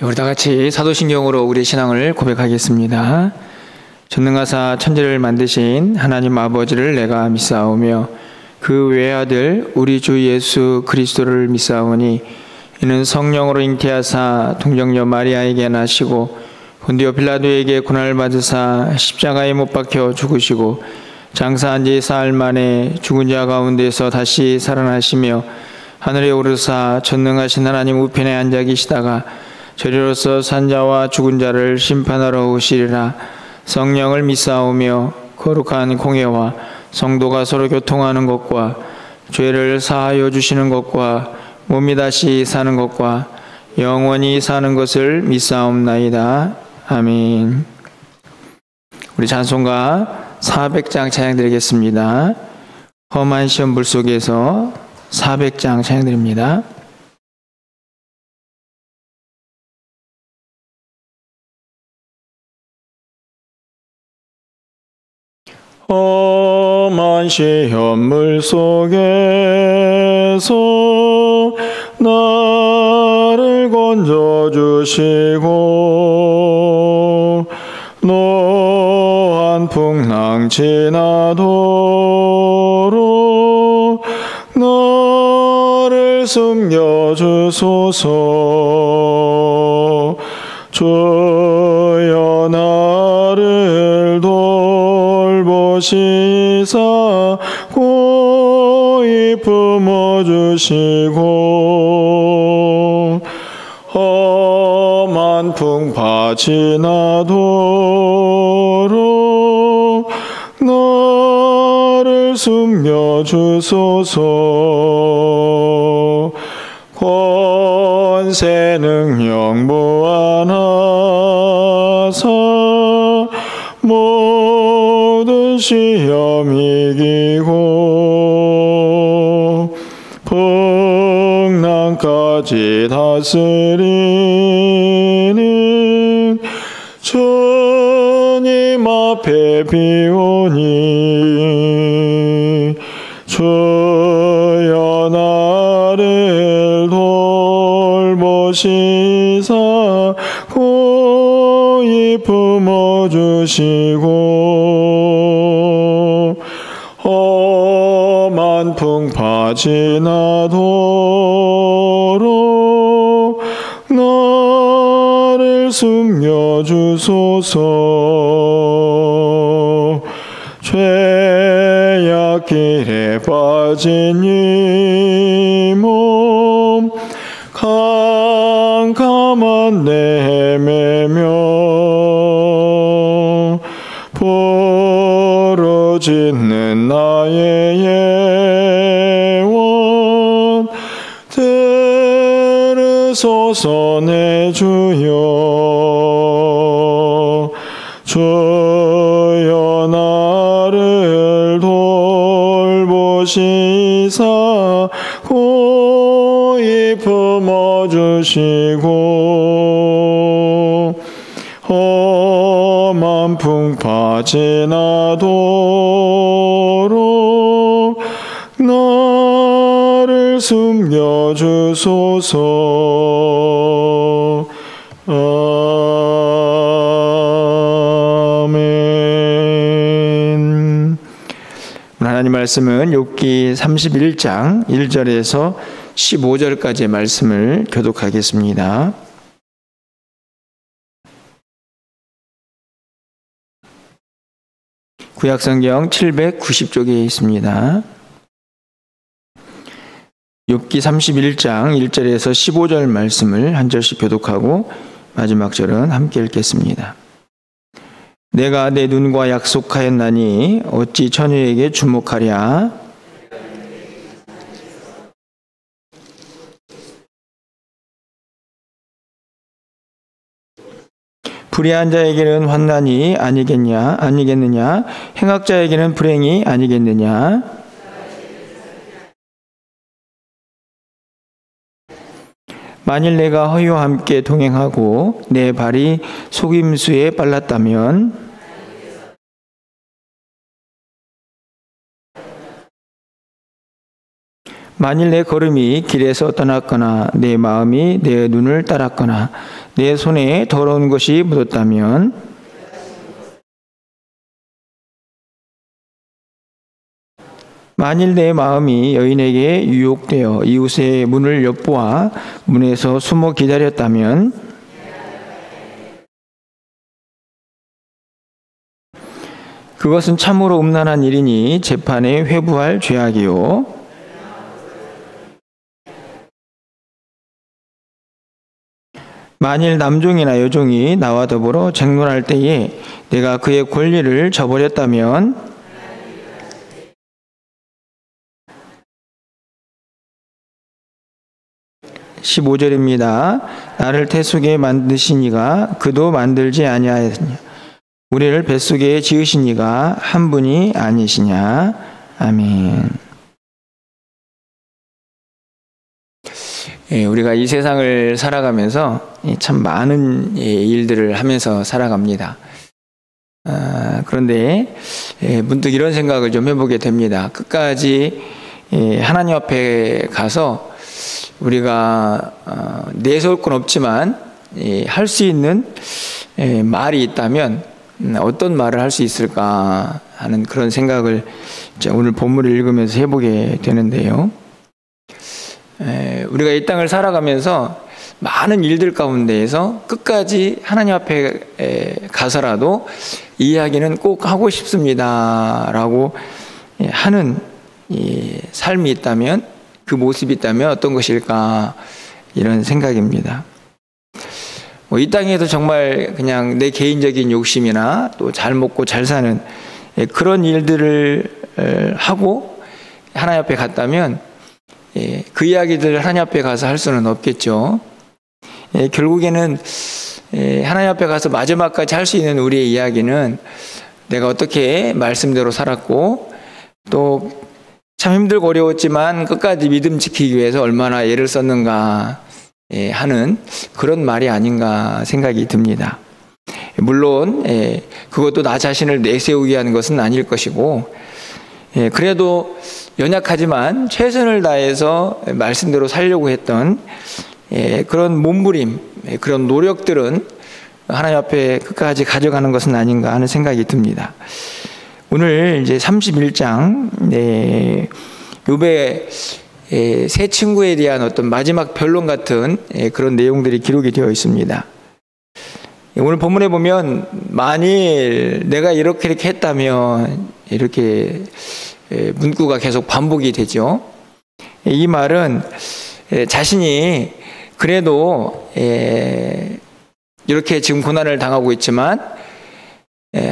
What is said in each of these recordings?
우리 다 같이 사도신경으로 우리의 신앙을 고백하겠습니다. 전능하사 천지를 만드신 하나님 아버지를 내가 믿사오며 그 외아들 우리 주 예수 그리스도를 믿사오니 이는 성령으로 잉태하사 동정녀 마리아에게 나시고 본디오 빌라도에게 고난을 받으사 십자가에 못 박혀 죽으시고 장사한 지 사흘 만에 죽은 자 가운데서 다시 살아나시며 하늘에 오르사 전능하신 하나님 우편에 앉아 계시다가 저리로서 산자와 죽은 자를 심판하러 오시리라. 성령을 믿사오며 거룩한 공예와 성도가 서로 교통하는 것과 죄를 사하여 주시는 것과 몸이 다시 사는 것과 영원히 사는 것을 믿사옵나이다. 아멘. 우리 찬송가 400장 찬양드리겠습니다. 험한 시험 물속에서 400장 찬양드립니다. 험한 시험물 속에서 나를 건져주시고 노한 풍랑 지나도록 나를 숨겨주소서. 주여 나를 돌보시사 고이 품어주시고 험한 풍파 지나도록 나를 숨겨주소서. 권세 능력 무한하사 모든 시험 이기고 풍랑까지 다스리는 주님 앞에 비오니 주여 나를 돌보시사 고이 품어주시고 험한 풍파 지나도록 나를 숨겨주소서. 죄악길에 빠진 이 몸 캄캄한 내 헤매며 부르짖는 나의 예원 들으소서. 내 주여 주여 나를 돌보시사 고이 품어주시고 험한 풍파 지나도록 나를 숨겨주소서. 아멘. 하나님 말씀은 욥기 31장 1절에서 15절까지의 말씀을 교독하겠습니다. 구약성경 790쪽에 있습니다. 욥기 31장 1절에서 15절 말씀을 한 절씩 교독하고 마지막 절은 함께 읽겠습니다. 내가 내 눈과 약속하였나니 어찌 처녀에게 주목하랴. 불의한 자에게는 환난이 아니겠느냐? 행악자에게는 불행이 아니겠느냐? 만일 내가 허위와 함께 동행하고 내 발이 속임수에 빨랐다면 만일 내 걸음이 길에서 떠났거나 내 마음이 내 눈을 따랐거나 내 손에 더러운 것이 묻었다면 만일 내 마음이 여인에게 유혹되어 이웃의 문을 엿보아 문에서 숨어 기다렸다면 그것은 참으로 음란한 일이니 재판에 회부할 죄악이요 만일 남종이나 여종이 나와 더불어 쟁론할 때에 내가 그의 권리를 저버렸다면 15절입니다. 나를 태속에 만드신 이가 그도 만들지 아니하였느냐. 우리를 뱃속에 지으신 이가 한 분이 아니시냐. 아멘. 우리가 이 세상을 살아가면서 참 많은 일들을 하면서 살아갑니다. 그런데 문득 이런 생각을 좀 해보게 됩니다. 끝까지 하나님 앞에 가서 우리가 내세울 건 없지만 할 수 있는 말이 있다면 어떤 말을 할 수 있을까 하는 그런 생각을 오늘 본문을 읽으면서 해보게 되는데요. 우리가 이 땅을 살아가면서 많은 일들 가운데에서 끝까지 하나님 앞에 가서라도 이 이야기는 꼭 하고 싶습니다 라고 하는 삶이 있다면, 그 모습이 있다면 어떤 것일까 이런 생각입니다. 이 땅에도 정말 그냥 내 개인적인 욕심이나 또 잘 먹고 잘 사는 그런 일들을 하고 하나님 앞에 갔다면 그 이야기들을 하나님 앞에 가서 할 수는 없겠죠. 결국에는 하나님 앞에 가서 마지막까지 할 수 있는 우리의 이야기는 내가 어떻게 말씀대로 살았고 또 참 힘들고 어려웠지만 끝까지 믿음 지키기 위해서 얼마나 애를 썼는가 하는 그런 말이 아닌가 생각이 듭니다. 물론 그것도 나 자신을 내세우기 위한 것은 아닐 것이고, 그래도 연약하지만 최선을 다해서 말씀대로 살려고 했던 그런 몸부림, 그런 노력들은 하나님 앞에 끝까지 가져가는 것은 아닌가 하는 생각이 듭니다. 오늘 이제 31장 욥의 세 친구에 대한 어떤 마지막 변론 같은 그런 내용들이 기록이 되어 있습니다. 오늘 본문에 보면 만일 내가 이렇게 했다면 이렇게 문구가 계속 반복이 되죠. 이 말은 자신이 그래도 이렇게 지금 고난을 당하고 있지만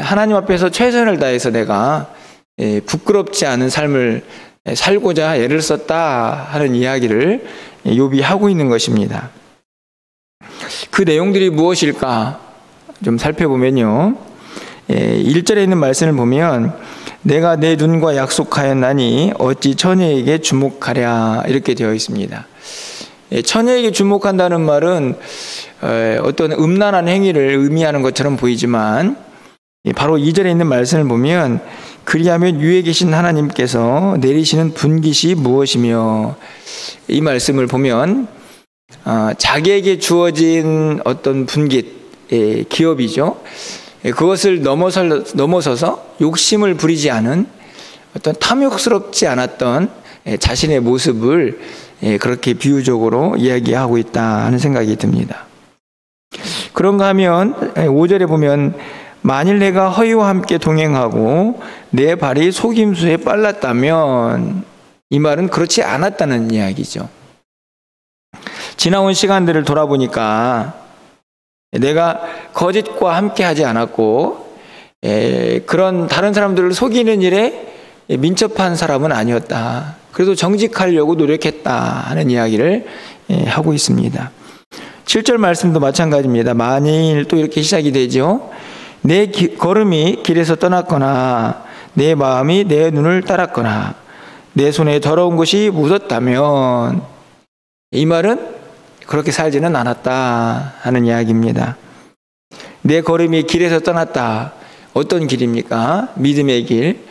하나님 앞에서 최선을 다해서 내가 부끄럽지 않은 삶을 살고자 애를 썼다 하는 이야기를 욥이 하고 있는 것입니다. 그 내용들이 무엇일까 좀 살펴보면요, 1절에 있는 말씀을 보면 내가 내 눈과 약속하였나니 어찌 처녀에게 주목하랴 이렇게 되어 있습니다. 처녀에게 주목한다는 말은 어떤 음란한 행위를 의미하는 것처럼 보이지만 바로 2절에 있는 말씀을 보면 그리하면 위에 계신 하나님께서 내리시는 분깃이 무엇이며, 이 말씀을 보면 자기에게 주어진 어떤 분깃, 기업이죠. 그것을 넘어서서 욕심을 부리지 않은 어떤 탐욕스럽지 않았던 자신의 모습을 그렇게 비유적으로 이야기하고 있다 하는 생각이 듭니다. 그런가 하면 5절에 보면 만일 내가 허위와 함께 동행하고 내 발이 속임수에 빨랐다면, 이 말은 그렇지 않았다는 이야기죠. 지나온 시간들을 돌아보니까 내가 거짓과 함께 하지 않았고 그런 다른 사람들을 속이는 일에 민첩한 사람은 아니었다. 그래도 정직하려고 노력했다 하는 이야기를 하고 있습니다. 7절 말씀도 마찬가지입니다. 만일 또 이렇게 시작이 되죠. 내 걸음이 길에서 떠났거나 내 마음이 내 눈을 따랐거나 내 손에 더러운 것이 묻었다면, 이 말은 그렇게 살지는 않았다 하는 이야기입니다. 내 걸음이 길에서 떠났다. 어떤 길입니까? 믿음의 길,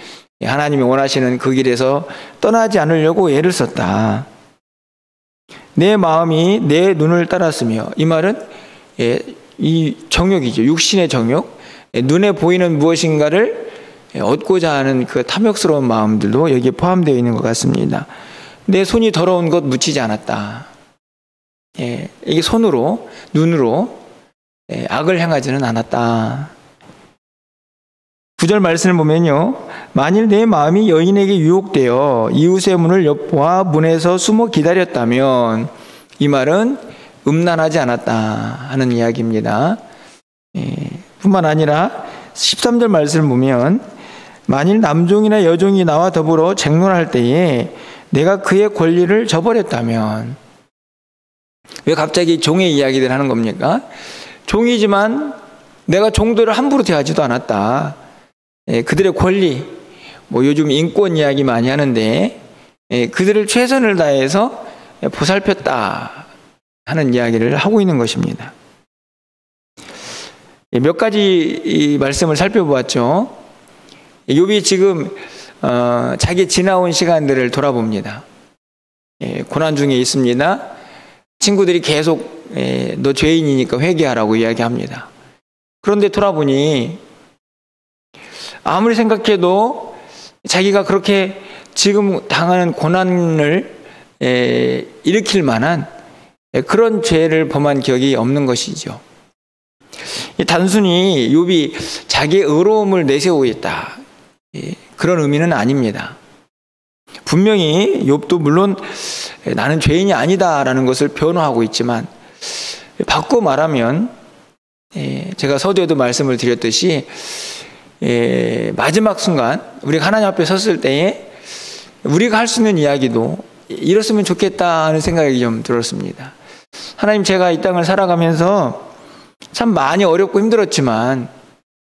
하나님이 원하시는 그 길에서 떠나지 않으려고 애를 썼다. 내 마음이 내 눈을 따랐으며, 이 말은 이 정욕이죠. 육신의 정욕, 눈에 보이는 무엇인가를 얻고자 하는 그 탐욕스러운 마음들도 여기에 포함되어 있는 것 같습니다. 내 손이 더러운 것 묻히지 않았다. 이게 손으로, 눈으로 악을 행하지는 않았다. 9절 말씀을 보면요, 만일 내 마음이 여인에게 유혹되어 이웃의 문을 엿보아 문에서 숨어 기다렸다면, 이 말은 음란하지 않았다 하는 이야기입니다. 뿐만 아니라 13절 말씀을 보면, 만일 남종이나 여종이 나와 더불어 쟁론할 때에 내가 그의 권리를 저버렸다면, 왜 갑자기 종의 이야기를 하는 겁니까? 종이지만 내가 종들을 함부로 대하지도 않았다. 그들의 권리, 요즘 인권 이야기 많이 하는데, 그들을 최선을 다해서 보살폈다 하는 이야기를 하고 있는 것입니다. 몇 가지 이 말씀을 살펴보았죠. 욥이 지금 자기 지나온 시간들을 돌아봅니다. 고난 중에 있습니다. 친구들이 계속 너 죄인이니까 회개하라고 이야기합니다. 그런데 돌아보니 아무리 생각해도 자기가 그렇게 지금 당하는 고난을 일으킬 만한 그런 죄를 범한 기억이 없는 것이죠. 단순히 욥이 자기의 의로움을 내세우고 있다, 그런 의미는 아닙니다. 분명히 욥도 물론 나는 죄인이 아니다라는 것을 변호하고 있지만, 바꿔 말하면 제가 서두에도 말씀을 드렸듯이 마지막 순간 우리가 하나님 앞에 섰을 때에 우리가 할 수 있는 이야기도 이랬으면 좋겠다 하는 생각이 좀 들었습니다. 하나님, 제가 이 땅을 살아가면서 참 많이 어렵고 힘들었지만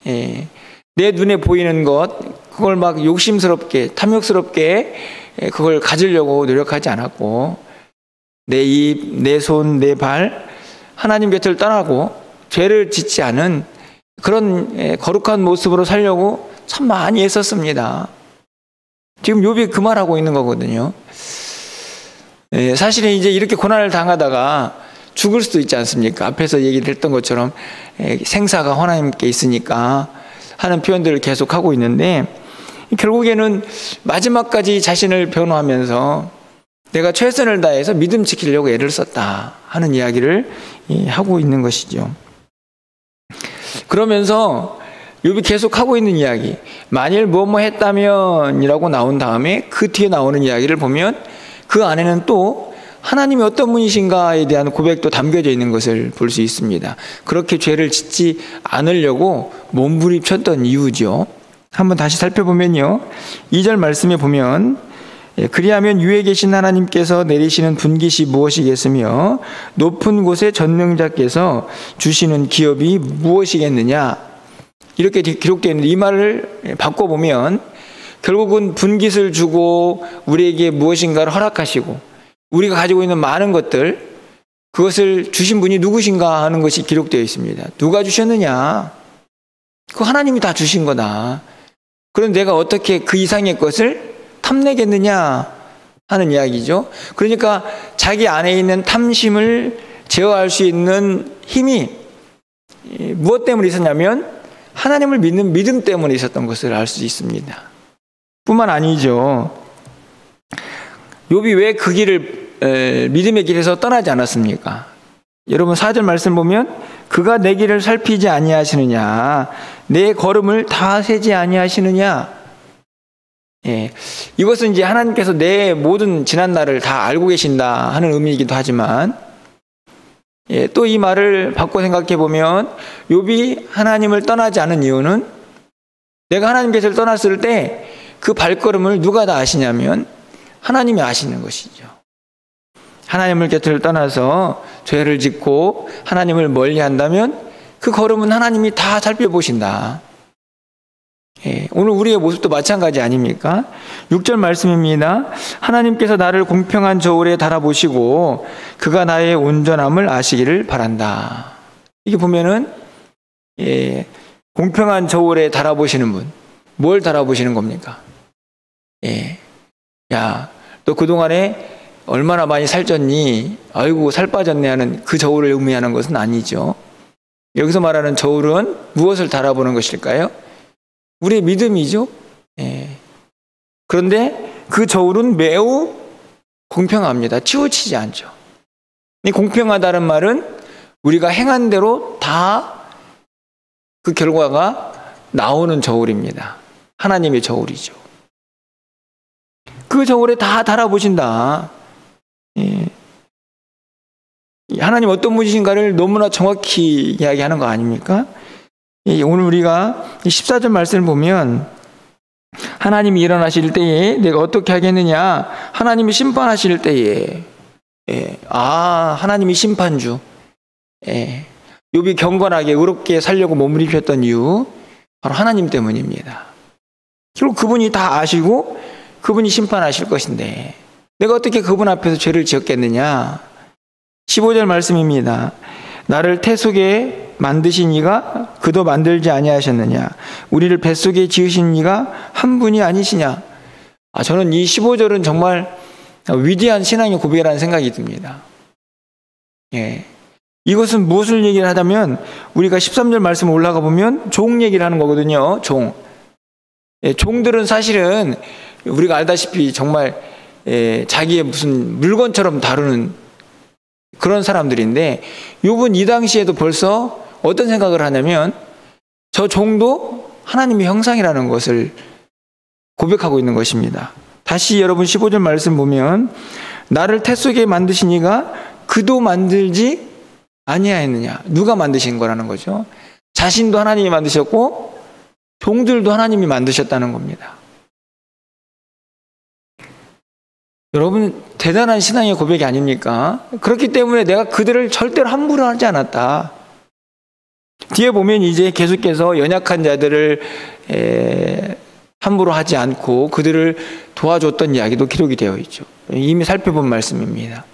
내 눈에 보이는 것, 그걸 막 욕심스럽게 탐욕스럽게 그걸 가지려고 노력하지 않았고, 내 입, 내 손, 내 발 하나님 곁을 떠나고 죄를 짓지 않은 그런 거룩한 모습으로 살려고 참 많이 애썼습니다. 지금 욥이 그 말하고 있는 거거든요. 사실은 이제 이렇게 고난을 당하다가 죽을 수도 있지 않습니까? 앞에서 얘기를 했던 것처럼 생사가 하나님께 있으니까 하는 표현들을 계속 하고 있는데, 결국에는 마지막까지 자신을 변호하면서 내가 최선을 다해서 믿음 지키려고 애를 썼다 하는 이야기를 하고 있는 것이죠. 그러면서 욥이 계속 하고 있는 이야기, 만일 뭐뭐 했다면 이라고 나온 다음에 그 뒤에 나오는 이야기를 보면 그 안에는 또 하나님이 어떤 분이신가에 대한 고백도 담겨져 있는 것을 볼 수 있습니다. 그렇게 죄를 짓지 않으려고 몸부림쳤던 이유죠. 한번 다시 살펴보면요, 2절 말씀에 보면, 그리하면 위에 계신 하나님께서 내리시는 분깃이 무엇이겠으며 높은 곳에 전능자께서 주시는 기업이 무엇이겠느냐, 이렇게 기록되어 있는데, 이 말을 바꿔보면 결국은 분깃을 주고 우리에게 무엇인가를 허락하시고 우리가 가지고 있는 많은 것들, 그것을 주신 분이 누구신가 하는 것이 기록되어 있습니다. 누가 주셨느냐? 그 하나님이 다 주신 거다. 그런데 내가 어떻게 그 이상의 것을 탐내겠느냐 하는 이야기죠. 그러니까 자기 안에 있는 탐심을 제어할 수 있는 힘이 무엇 때문에 있었냐면 하나님을 믿는 믿음 때문에 있었던 것을 알 수 있습니다. 뿐만 아니죠. 욥이 왜 그 길을 믿음의 길에서 떠나지 않았습니까? 여러분 4절 말씀 보면, 그가 내 길을 살피지 아니하시느냐, 내 걸음을 다 세지 아니하시느냐. 이것은 이제 하나님께서 내 모든 지난 날을 다 알고 계신다 하는 의미이기도 하지만, 또 이 말을 바꿔 생각해 보면 욥이 하나님을 떠나지 않은 이유는, 내가 하나님 곁을 떠났을 때 그 발걸음을 누가 다 아시냐면 하나님이 아시는 것이죠. 하나님을 곁을 떠나서 죄를 짓고 하나님을 멀리한다면 그 걸음은 하나님이 다 살펴보신다. 오늘 우리의 모습도 마찬가지 아닙니까? 6절 말씀입니다. 하나님께서 나를 공평한 저울에 달아보시고 그가 나의 온전함을 아시기를 바란다. 이게 보면은 공평한 저울에 달아보시는 분, 뭘 달아보시는 겁니까? 야, 너 그동안에 얼마나 많이 살쪘니? 아이고 살 빠졌네 하는 그 저울을 의미하는 것은 아니죠. 여기서 말하는 저울은 무엇을 달아보는 것일까요? 우리의 믿음이죠. 예. 그런데 그 저울은 매우 공평합니다. 치우치지 않죠. 이 공평하다는 말은 우리가 행한 대로 다 그 결과가 나오는 저울입니다. 하나님의 저울이죠. 그 저울에 다 달아보신다. 예. 하나님 어떤 분이신가를 너무나 정확히 이야기하는 거 아닙니까? 예. 오늘 우리가 14절 말씀을 보면 하나님이 일어나실 때에 내가 어떻게 하겠느냐? 하나님이 심판하실 때에 하나님이 심판주. 욥이 경건하게 의롭게 살려고 몸을 입혔던 이유 바로 하나님 때문입니다. 결국 그분이 다 아시고 그분이 심판하실 것인데 내가 어떻게 그분 앞에서 죄를 지었겠느냐? 15절 말씀입니다. 나를 태 속에 만드신 이가 그도 만들지 아니하셨느냐? 우리를 뱃속에 지으신 이가 한 분이 아니시냐? 저는 이 15절은 정말 위대한 신앙의 고백이라는 생각이 듭니다. 예. 이것은 무엇을 얘기를 하자면 우리가 13절 말씀 올라가 보면 종 얘기를 하는 거거든요. 종. 예, 종들은 사실은 우리가 알다시피 정말 자기의 무슨 물건처럼 다루는 그런 사람들인데 욥은 이 당시에도 벌써 어떤 생각을 하냐면 저 종도 하나님의 형상이라는 것을 고백하고 있는 것입니다. 다시 여러분 15절 말씀 보면 나를 태 속에 만드신 이가 그도 만들지 아니하였느냐? 누가 만드신 거라는 거죠. 자신도 하나님이 만드셨고 종들도 하나님이 만드셨다는 겁니다. 여러분 대단한 신앙의 고백이 아닙니까? 그렇기 때문에 내가 그들을 절대로 함부로 하지 않았다. 뒤에 보면 이제 계속해서 연약한 자들을 함부로 하지 않고 그들을 도와줬던 이야기도 기록이 되어 있죠. 이미 살펴본 말씀입니다.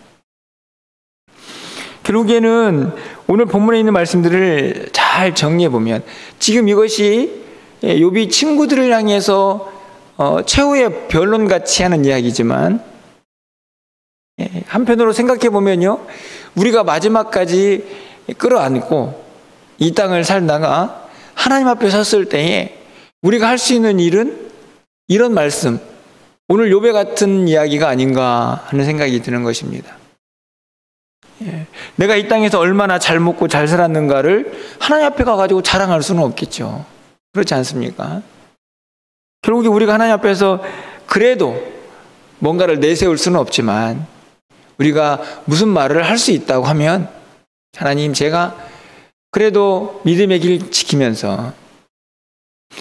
결국에는 오늘 본문에 있는 말씀들을 잘 정리해 보면 지금 이것이 욥이 친구들을 향해서 최후의 변론같이 하는 이야기지만 한편으로 생각해 보면요, 우리가 마지막까지 끌어안고 이 땅을 살다가 하나님 앞에 섰을 때에 우리가 할 수 있는 일은 이런 말씀, 오늘 욥의 같은 이야기가 아닌가 하는 생각이 드는 것입니다. 내가 이 땅에서 얼마나 잘 먹고 잘 살았는가를 하나님 앞에 가가지고 자랑할 수는 없겠죠. 그렇지 않습니까? 결국에 우리가 하나님 앞에서 그래도 뭔가를 내세울 수는 없지만 우리가 무슨 말을 할 수 있다고 하면 하나님, 제가 그래도 믿음의 길 지키면서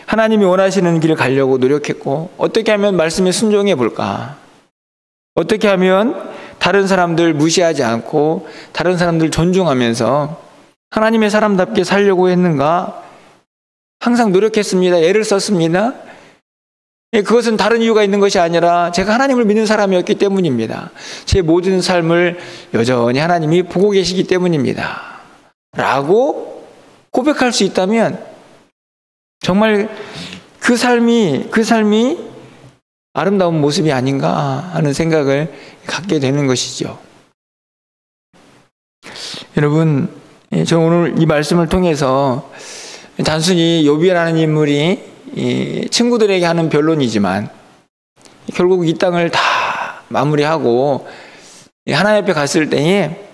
하나님이 원하시는 길을 가려고 노력했고 어떻게 하면 말씀에 순종해 볼까? 어떻게 하면 다른 사람들 무시하지 않고 다른 사람들 존중하면서 하나님의 사람답게 살려고 했는가? 항상 노력했습니다. 애를 썼습니다. 그것은 다른 이유가 있는 것이 아니라 제가 하나님을 믿는 사람이었기 때문입니다. 제 모든 삶을 여전히 하나님이 보고 계시기 때문입니다. 라고 고백할 수 있다면 정말 그 삶이 아름다운 모습이 아닌가 하는 생각을 갖게 되는 것이죠. 여러분, 저는 오늘 이 말씀을 통해서 단순히 욥이라는 인물이 친구들에게 하는 변론이지만 결국 이 땅을 다 마무리하고 하나님 앞에 갔을 때에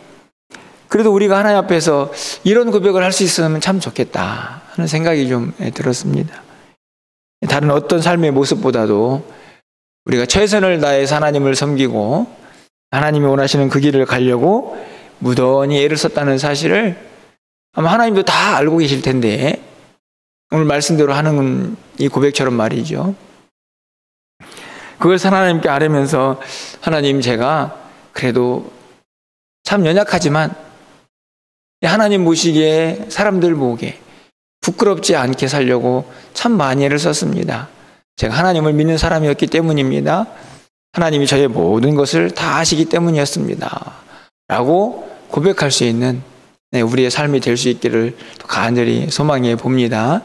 그래도 우리가 하나님 앞에서 이런 고백을 할 수 있으면 참 좋겠다 하는 생각이 좀 들었습니다. 다른 어떤 삶의 모습보다도 우리가 최선을 다해서 하나님을 섬기고 하나님이 원하시는 그 길을 가려고 무던히 애를 썼다는 사실을 아마 하나님도 다 알고 계실 텐데 오늘 말씀대로 하는 이 고백처럼 말이죠. 그것을 하나님께 아뢰면서 하나님, 제가 그래도 참 연약하지만 하나님 보시기에 사람들 보기에 부끄럽지 않게 살려고 참 많이 애를 썼습니다. 제가 하나님을 믿는 사람이었기 때문입니다. 하나님이 저의 모든 것을 다 아시기 때문이었습니다. 라고 고백할 수 있는 우리의 삶이 될 수 있기를 간절히 소망해 봅니다.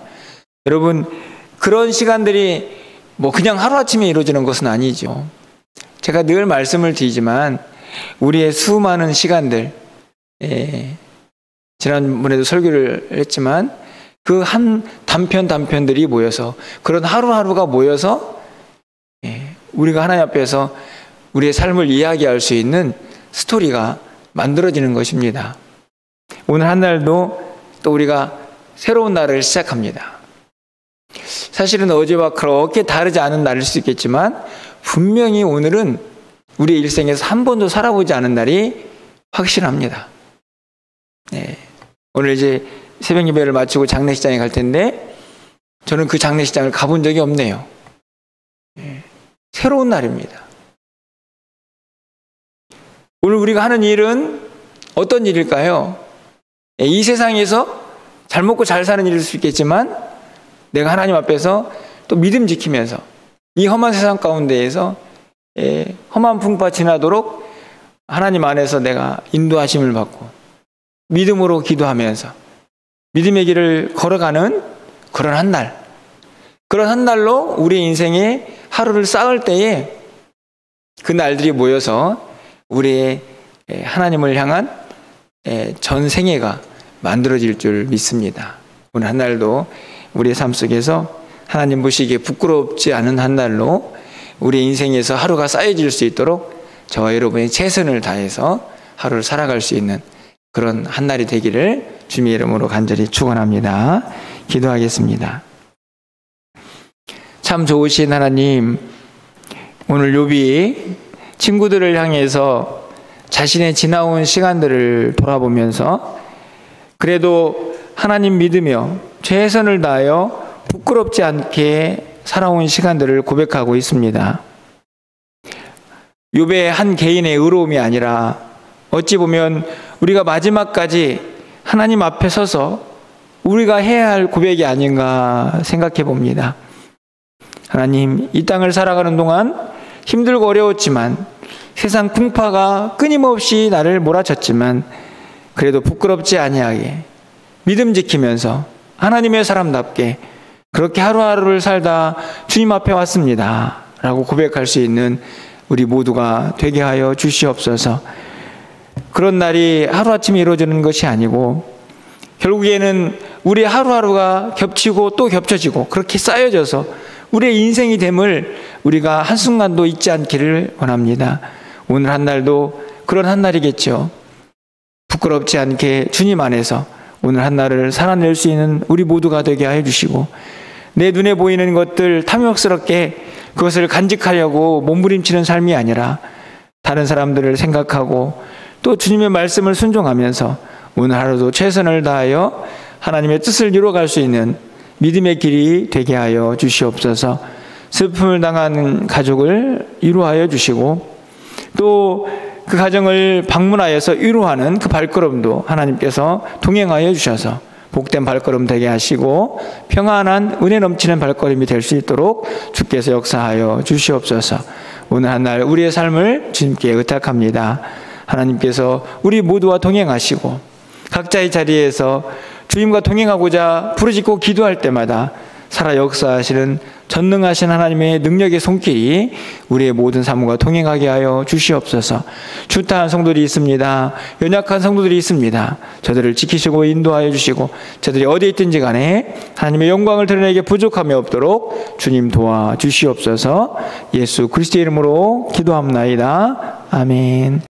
여러분, 그런 시간들이 그냥 하루아침에 이루어지는 것은 아니죠. 제가 늘 말씀을 드리지만 우리의 수많은 시간들, 지난번에도 설교를 했지만 그 한 단편들이 모여서, 그런 하루하루가 모여서 우리가 하나님 앞에서 우리의 삶을 이야기할 수 있는 스토리가 만들어지는 것입니다. 오늘 한 날도 또 우리가 새로운 날을 시작합니다. 사실은 어제와 그렇게 다르지 않은 날일 수 있겠지만 분명히 오늘은 우리의 일생에서 한 번도 살아보지 않은 날이 확실합니다. 오늘 이제 새벽 예배를 마치고 장례식장에 갈 텐데 저는 그 장례식장을 가본 적이 없네요. 새로운 날입니다. 오늘 우리가 하는 일은 어떤 일일까요? 이 세상에서 잘 먹고 잘 사는 일일 수 있겠지만 내가 하나님 앞에서 또 믿음 지키면서 이 험한 세상 가운데에서 험한 풍파 지나도록 하나님 안에서 내가 인도하심을 받고 믿음으로 기도하면서 믿음의 길을 걸어가는 그런 한 날, 그런 한 날로 우리 인생의 하루를 쌓을 때에 그 날들이 모여서 우리의 하나님을 향한 전 생애가 만들어질 줄 믿습니다. 오늘 한 날도 우리의 삶 속에서 하나님 보시기에 부끄럽지 않은 한 날로 우리 인생에서 하루가 쌓여질 수 있도록 저와 여러분이 최선을 다해서 하루를 살아갈 수 있는 그런 한 날이 되기를 주님의 이름으로 간절히 축원합니다. 기도하겠습니다. 참 좋으신 하나님, 오늘 욥이 친구들을 향해서 자신의 지나온 시간들을 돌아보면서 그래도 하나님 믿으며 최선을 다하여 부끄럽지 않게 살아온 시간들을 고백하고 있습니다. 욥의 한 개인의 의로움이 아니라 어찌 보면 우리가 마지막까지 하나님 앞에 서서 우리가 해야 할 고백이 아닌가 생각해 봅니다. 하나님, 이 땅을 살아가는 동안 힘들고 어려웠지만 세상 풍파가 끊임없이 나를 몰아쳤지만 그래도 부끄럽지 아니하게 믿음 지키면서 하나님의 사람답게 그렇게 하루하루를 살다 주님 앞에 왔습니다 라고 고백할 수 있는 우리 모두가 되게 하여 주시옵소서. 그런 날이 하루아침에 이루어지는 것이 아니고 결국에는 우리 하루하루가 겹치고 또 겹쳐지고 그렇게 쌓여져서 우리의 인생이 됨을 우리가 한순간도 잊지 않기를 원합니다. 오늘 한 날도 그런 한 날이겠죠. 부끄럽지 않게 주님 안에서 오늘 한 날을 살아낼 수 있는 우리 모두가 되게 하여 주시고 내 눈에 보이는 것들 탐욕스럽게 그것을 간직하려고 몸부림치는 삶이 아니라 다른 사람들을 생각하고 또 주님의 말씀을 순종하면서 오늘 하루도 최선을 다하여 하나님의 뜻을 이루어갈 수 있는 믿음의 길이 되게 하여 주시옵소서. 슬픔을 당한 가족을 위로하여 주시고 또 그 가정을 방문하여서 위로하는 그 발걸음도 하나님께서 동행하여 주셔서 복된 발걸음 되게 하시고 평안한 은혜 넘치는 발걸음이 될 수 있도록 주께서 역사하여 주시옵소서. 오늘 한 날 우리의 삶을 주님께 의탁합니다. 하나님께서 우리 모두와 동행하시고 각자의 자리에서 주님과 동행하고자 부르짖고 기도할 때마다 살아 역사하시는 전능하신 하나님의 능력의 손길이 우리의 모든 삶과 동행하게 하여 주시옵소서. 추타한 성도들이 있습니다. 연약한 성도들이 있습니다. 저들을 지키시고 인도하여 주시고 저들이 어디에 있든지 간에 하나님의 영광을 드러내게 부족함이 없도록 주님 도와주시옵소서. 예수 그리스도의 이름으로 기도합나이다. 아멘.